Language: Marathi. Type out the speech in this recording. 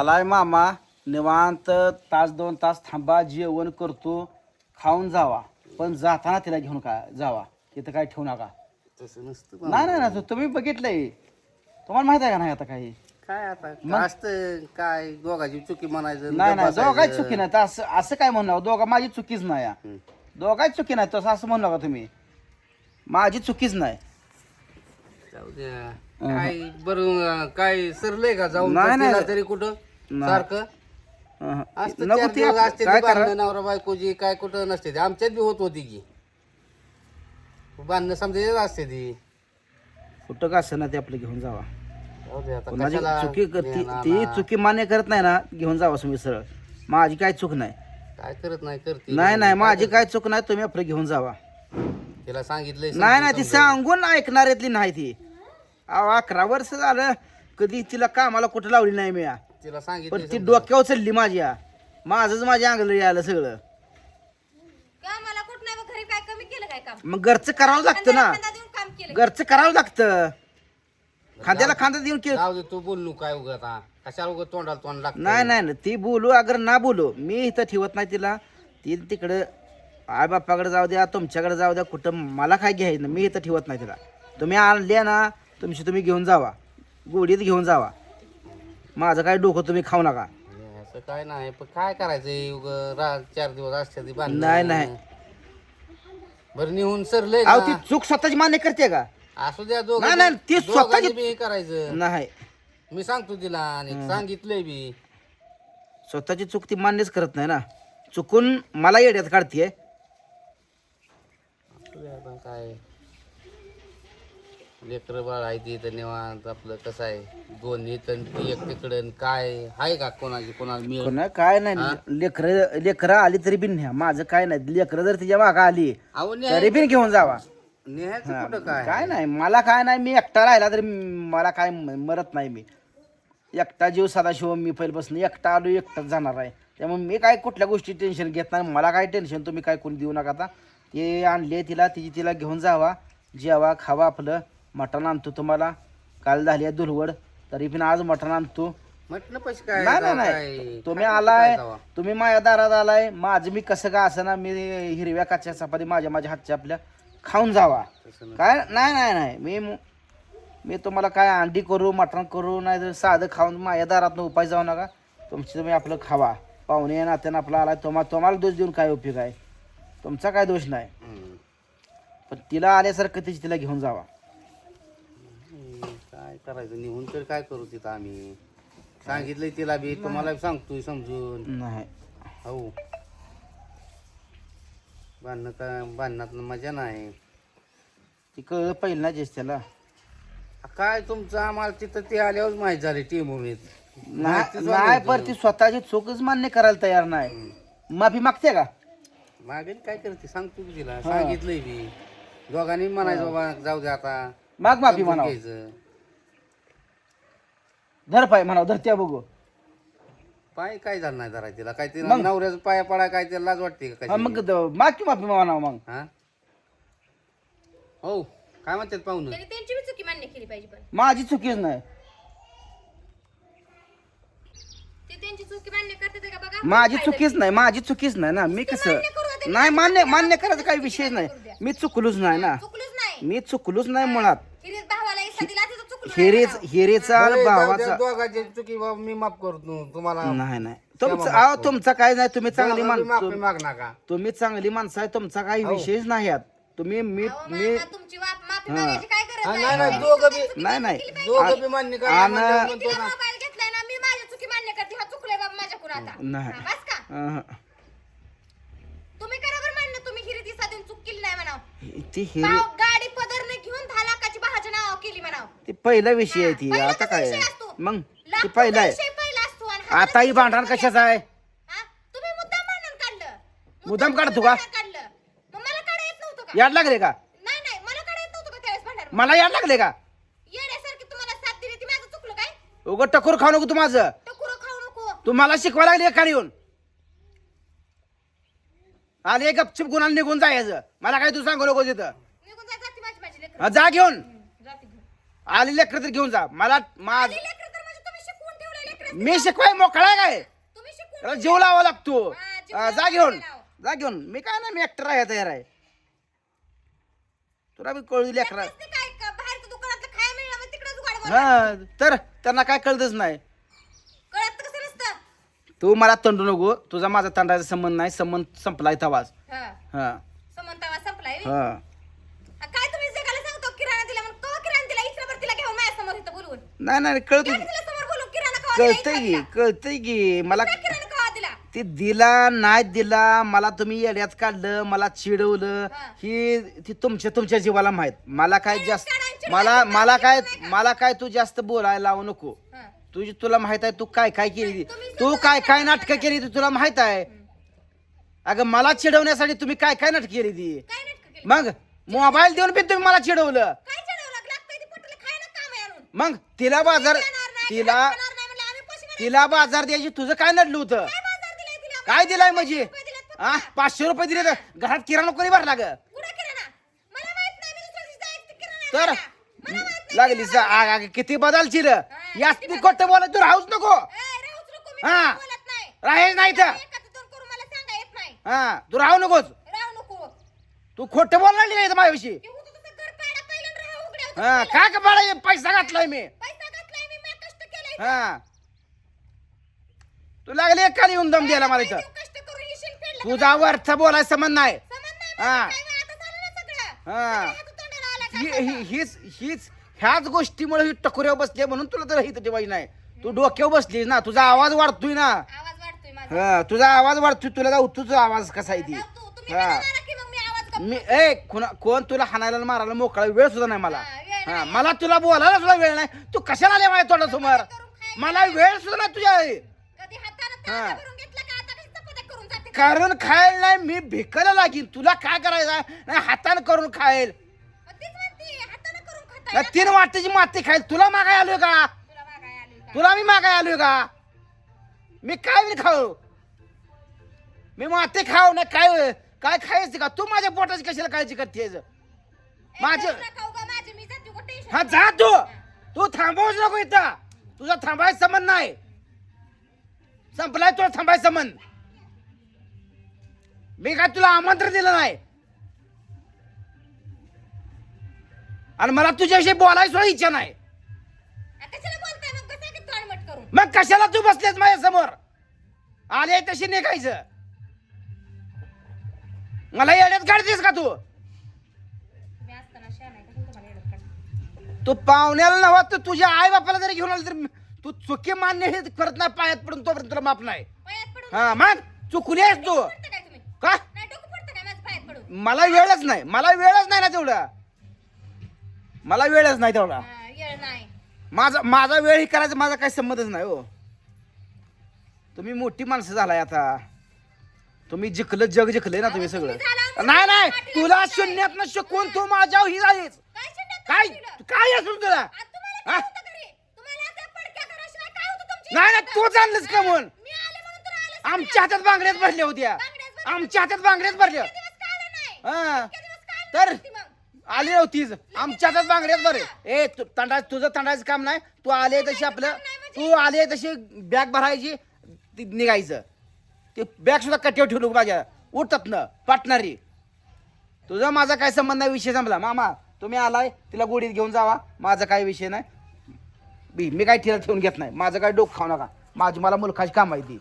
आलाय मामा निवांत तास 2 तास थांबा जेवण करतो खाऊन जावा पण जाताना तिला घेऊन का जावा तिथं काय ठेवू नका. तसं नसतं नाही नाही नाही तुम्ही बघितलंय तुम्हाला माहित आहे का नाही आता काही काय आता असतं काय दोघाची चुकी म्हणायचं नाही नाही बसायचं. दोघांची चुकी नाही तर असं असं काय म्हणू नका दोघा माझी चुकीच नाही या. दोघांची चुकी नाही तसं असं म्हणू नका तुम्ही माझी चुकीच नाही. जाऊ द्या काय बरं काय सरलंय का जाऊन नाही, नाही. तिला तरी कुठं नाही. सारखं अहं. असतं नको चार ते दिवस आप- असते काय ती करा भांडणं नवरा बायकोची काय कुठं नसते ती आमच्यात बी होत होती की भांडणं समजायचं असते ती. कुठं का असं ना ते आपलं घेऊन जावा. जाऊ दे आता कोणाची कशाला चुकी नेणार ती ना. चुकी मान्य करत नाही ना घेऊन जावा तुम्ही सरळ. माझी काय चूक नाही. काय करत नाही करते नाही नाही माझी काय चूक नाही तुम्ही आपलं घेऊन जावा. तिला सांगितलंय नाही नाही ती सांगून ऐकणाऱ्यातली नाही ती. अहो 11 वर्ष झालं कधी तिला कामाला कुठं लावली नाही मी तिला पण सांगितलं ती डोक्यावर चढली माझ्या माझंच माझ्या अंगलरी आलं सगळं. कामाला कुठं नाही बघ, घरी काय कमी केलं काय काम मग घरचं करावं लागतं ना खांदा देऊन काम केलं घरचं करावं लागतं. खांद्याला खांदा देऊन केलं जाऊ दे तू बोल काय उगत आता कशाला उगत तोंडाला तोंड लागतं नाही नाही नाही. ती बोलू अगर ना बोलू मी इथं ठेवत नाही तिला. ती तिकडं आई बापाकडे जाऊ द्या तुमच्याकडे जाऊ द्या कुठं मला काय घ्यायचं मी इथं ठेवत नाही तिला. तुम्ही आणले ना तुमची तुम्ही घेऊन जावा गोडीत घेऊन जावा. माझं काय डोकं तुम्ही खाऊ नका. असं काय नाही पण काय करायचंय उग 4 दिवस असते ती भांडणं. नाही नाही बरं निहून सरलंय अहो ना. ती चूक स्वतःची मान्य करते का असू द्या नाही, नाही, ती स्वतःची- बी हे करायचं नाही. मी सांगतो तिला आणि सांगितलंय बी स्वतःची चूक ती मान्यच करत नाही ना. चुकून मला येड्यात काढते. असू द्या आता काय लेकरं बाळ आहे ती तर निवांत आपलं कसं आहे दोन्ही तर ती एक तिकडं काय आहे का कोणाची कोणाला मिळ कोणा काय नाही लेकरं आली तरी बिन न्या माझं काय नाही. लेकरं जर तिच्या मागं आली अहो तरी बिन घेऊन जावा. नेहायचं कुठं काय काय नाही मला काय नाही मी एकटा राहिला तरी मला काय मरत नाही. मी एकटा जीव सदाशिव मी पहिल्यापासून एकटा आलो एकटाच जाणार आहे. त्यामुळे मी काय कुठल्या गोष्टी टेन्शन घेत नाही. मला काय टेन्शन तुम्ही काय कोणी देऊ नका. आता ते आणले तिला तिला घेऊन जावा जेवा खावा आपलं. मटण आणतो तुम्हाला काल झाली आहे दुलवड तरी पण आज मटण आणतो. म्हटलं पैसे काय नाही नाही काय- नाही तुम्ही काय आलाय जावा. तुम्ही माझ्या दारात आलाय माझं मी कसं का असं ना मी हिरव्या काच्या चपाती माझ्या हातच्या आपल्या खाऊन जावा. काय नाही नाही नाही मी तुम्हाला काय अंडी करू मटण करू नाही तर साधं खाऊन माझ्या दारात उपाय जाऊ नका. तुमची तुम्ही आपलं खावा. पाहुणे नात्यानं आपला आला तुम्हाला दोष देऊन काय उपयोग आहे. तुमचा काय दोष नाही. हम्म. पण तिला आल्यासारखं तिला घेऊन जावा. काय करायचं निहून तर काय करू तिथं आम्ही सांगितलंय तिला बी तुम्हाला बी सांगतोय समजून नाही हो भांडणात मजा नाही. ती कळ पहिलं ना जेस त्याला काय तुमचं आम्हाला तिथं ते आल्यावर माहीत झाली टीम उमेद नाही पण ती स्वतःची चूकच मान्य करायला तयार नाही. माफी मागते का मागेल काय करते सांगतो की तिला सांगितलंय बी दोघांनी म्हणायचं बाबा जाऊ दे आता माग माफी समजून म्हणावं घ्यायचं. धर पाय म्हणावं धरत्या बघू. पाय काय झालं नाही जरा तिला काय तिला नवऱ्याचं पाया पडा काय तिला लाज वाटते का हा, कशी? मग माग की माफी म्हणावं मग. हा हो काय म्हणतात पाहुणं त्यांनी त्यांची बी चुकी मान्य केली पाहिजे पण माझी चुकीच नाही. ते त्यांची चुकी मान्य करते का बघा माझी चुकीच नाही माझी चुकीच नाही ना. मी कसं नाही मान्य करायचा काही विषय नाही. मी चुकलोच नाही ना. चुकलूच नाही मी चुकलोच नाही मुळात. हिरीत भावाला हिस्सा दिला तिथं चुकलं हिरेचा आणि बरं, जाऊ द्या, भावाचा दोघांची चुकी बाबा मी माफ करतो तुम्हाला नाही नाही तुमचा काय नाही. तुम्ही चांगली माफी माणसं माग नका तुम्ही चांगली माणसं आहे. तुमचा काही विषयच नाही यात. तुम्ही मी तुमची माफी मागायची काय गरज हा, नाही नाही नाही दोघं बी नाही नाही दोघं बी मान्य करा आणि- म्हणजे म्हणतो तिला ना. मोबाईल घेतलाय ना मी माझी चुकी मान्य करते हा चुकलंय बाबा माझ्याकडून आता नाही. हा, बस का अहं. तुम्ही करा बरं मान्य तुम्ही हिरीत हिस्सा देऊन चूक केली नाही म्हणाव ती हिरे भाव गाडी पदरने घेऊन 10 लाखाची भावाच्या नाव केली म्हणाव ती पहिला विषय आहे ती. पहिला आता कसा काय विषय असतो? मग ती लाखोचा पहिला आहे. विषय पहिला असतो आणि हा आता ही भांडण कशाचं आहे. हा? तुम्ही मुद्दाम भांडण काढलं मुद्दाम काढतो का? काढलं मग मला काढा येत नव्हतं का याड लागले का नाही नाही मला काढा येत नव्हतं का त्यावेळेस भांडण मला याड लागले का येण्यासारखी तुम्हाला साथ दिली ती माझं चुकलं काय उगं टकोर खाऊ नको तू माझं. टकुरं खाऊ नको तू मला शिकवा लागली एखादी येऊन आले गपचिप गुन्हा निघून जायचं. मला काय तू सांगू नको तिथं. निघून जा जाती माझी माझी लेकरं हा, जा घेऊन जाती घेऊन आली लेकर तर घेऊन जा. मला माझ आली लेकरं तर म्हणजे तुम्ही शिकवून ठेवलंय लेकरं मी शिकवाय मोकळा आहे काय तुम्ही शिकून त्याला जीव लावा लागतो हा, जीव जा लावावा घेऊन लावा. जा घेऊन मी काय नाही मी ऍक्टर आहे तयार आहे तुला बी कळू लेकरा ते काय बाहेरचं दुकानातलं खायला मिळलं मग तिकडेच उघड हा तर त्यांना काय कळतच नाही कळत कसं नसतं तू मला तंडू नको तुझा माझा तंडायचा संबंध नाही संबंध संपलाय तवाच हा हा समंतावा संपलाय बे. हा काय तुम्ही जगाला सांगतो किराणा दिला म्हणून कवा किराणा दिला इथं तिला घेऊन माझ्या समोर इथं बोलवून नाही नाही कळत घ्या तिला समोर बोलून किराणा कवा दिला कळतंय इथं की दिला. कळतंय की मला काय किराणा कवा दिला ते दिला नाही दिला मला तुम्ही येड्यात काढलं मला चिडवलं हा. ही ती तुमच्या जीवाला माहित मला काय जास्त काढायची मला नाही, मला काय नाही का? मला काय तू जास्त बोलायला लावू नको हा. तुला माहित आहे तू काय काय केली तुम्ही तू स्वतः काय काय काय नाटकं केली ती तुला माहित आहे अगं मला चिडवण्यासाठी तुम्ही काय काय नाटक केली ती काय नाटकं केली मग मोबाईल देऊन बी तुम्ही मला चिडवलं काय चढवलं लागतंय ती पोटाला खायला काम आहे आणून मग तिला बाजार देणार नाही, तिला खाणार नाही म्हणलं आम्ही पैसे भरायचे. तिला बाजार द्यायची तुझं काय नडलं होतं काय बाजार दिलाय तिला? काय दिलाय म्हणजे 500 रुपये दिलेत फक्त. हा 500 रुपये दिले तर घरात किराणा कोणी भरला ग कुठं किराणा? मला माहित नाही, मी दुसऱ्या दिवशी जायचं किराणा तर आणायला. मला माहित नाही लागली किराणा आणायला. आग किती बदलची र याच किती ती खोटं बोलत तू राहूच नको राहूच नको, मी हा. काही बोलत नाही. राहायच नाही तर एकाचं दोन करून मला सांगा येत नाही. हा तू राहू नकोस राहू नको. तू खोटं बोलणार नाही तर माझ्याविषयी की होतं तसं घर पाडा पहिलं आणि राहा उघड्या होतं हा पहिलं. काय का बाळा पैसा घातलाय मी पैसा घातलाय मी कष्ट केलंय. हा तू लागली एकाला येऊन दम द्यायला मला इथं कष्ट करून येशील फेडलं. तुझा वरचा बोलायचा संबंध नाही समज नाही हा. मला काय, मग आता झालं ना सगळं. हा. सगळं हातात तोंडाला आला का ही- पैसा? ही- हीच ह्याच गोष्टीमुळे ही टकोऱ्यावर बसली म्हणून तुला तर हिथं ठेवायची नाही तू डोक्यावर बसलीस ना तुझा आवाज वाढतोय ना आवाज वाढतोय माझा. हा तुझा आवाज वाढतोय तुला जाऊ तुझा आवाज कसा आहे ती जाऊ तू, तुम्ही हा. हाणाला की मग मी आवाज गप्प. मी कोण तुला हाणायला आणि मारायला मोकळा वेळ सुद्धा नाही मला हा, वेळ हा नाही. मला तुला बोलायला सुद्धा वेळ नाही तू कशाला आले माझ्या तोंडासमोर करून खायला मला वेळ सुद्धा नाही तुझ्या कधी हातानं हा. तांब्या भरून घेतला का आता कशी चपात्या करून जाते? कारण खायला नाही मी भिकायला लागीन तुला काय करायचं नाही हातानं करून खाईल मग तीच म्हणते, हातानं करून खाता नाही, 3 वाटेची माती खाईल तुला मागाय आलोय का तुला मागाय आली का? तुला मी मागाय आलोय का मी काय नाही खाऊ मी माती खाऊ ना काय काय खायचं का तू माझ्या पोटाची कशाला काळजी करतेस ए, माझं- करू नका उगा माझी, मी जाते उगा टेन्शन हा घेऊ जा नका. तू थांबवूच नको इथं तुझा थांबायचा संबंध नाही संपलाय तुला थांबायचा संबंध मी काय तुला आमंत्रण दिलं नाही आणि मला तुझ्याविषयी बोलायची सुद्धा इच्छा नाही आ, कशाला बोलताय मग कसं की तोंडमट करून? मग कशाला तू बसलेस माझ्या समोर आले तशी निघायचं मला येण्यात काढतेस का तू तुम्ही असताना शहाणा आहे, कशाला तुम्हाला येडत काढता? तू पाहुण्याला नव्हा तर तुझ्या आई बापाला जरी घेऊन आलं तर तू चुकी मान्य हे करत नाही पायात पडून तोपर्यंत तुला माफ नाही पायात पडून हा मग चुकली आहेस तू पडतं काय तुम्ही? का नाही, डोकं पडतं काय माझं पायात पडून? मला वेळच नाही मला वेळच नाही ना तेवढा मला वेळच नाही तेवढा हा, येळ नाही. माझा वेळ ही करायचा माझा काही संबंधच नाही हो तुम्ही मोठी माणसं झालाय आता तुम्ही जिंकलं जग जिंकलंय ना तुम्ही सगळं तुम्ही झाला आमचं नाही नाही पाठीला तुला बसलाय. शून्यात शिकवून तू माझ्यावर ही झालीस काय शिंद्यात काय तुम्ही दिलं? काय असून तुला आ, तुम्हाला काय हा? होतं घरी? तुम्हाला त्या पडक्या घराशिवाय काय होतं तुमच्या नाही इथं? नाही तू जाणलंस का म्हणून मी आले म्हणून तर आले. आमच्या हातात बांगड्यात भरल्या होत्या बांगड्यात भरल्या. आमच्या हातात बांगड्यात भरल्या इतके दिवस काय आलं नाही? हा इतके दिवस काय आलं तर नव्हती मग? आली नव्हतीच आमच्या हातात बांगड्यात भरे ए तुझं तंडायचं काम नाही तू आले तशी आपलं तू आले तशी बॅग भरायची ती निघायचं ते बॅग सुद्धा कट्ट्यावर ठेवलो माझ्या उठतात ना पाटणारी तुझा माझा काय संबंध नाही विषय संपला मामा तुम्ही आलाय तिला गोडीत घेऊन जावा माझा काय विषय नाही मी काय तिला ठेवून घेत नाही माझं काय डोकं खाऊ नका मला मुलखाची काम आहे ती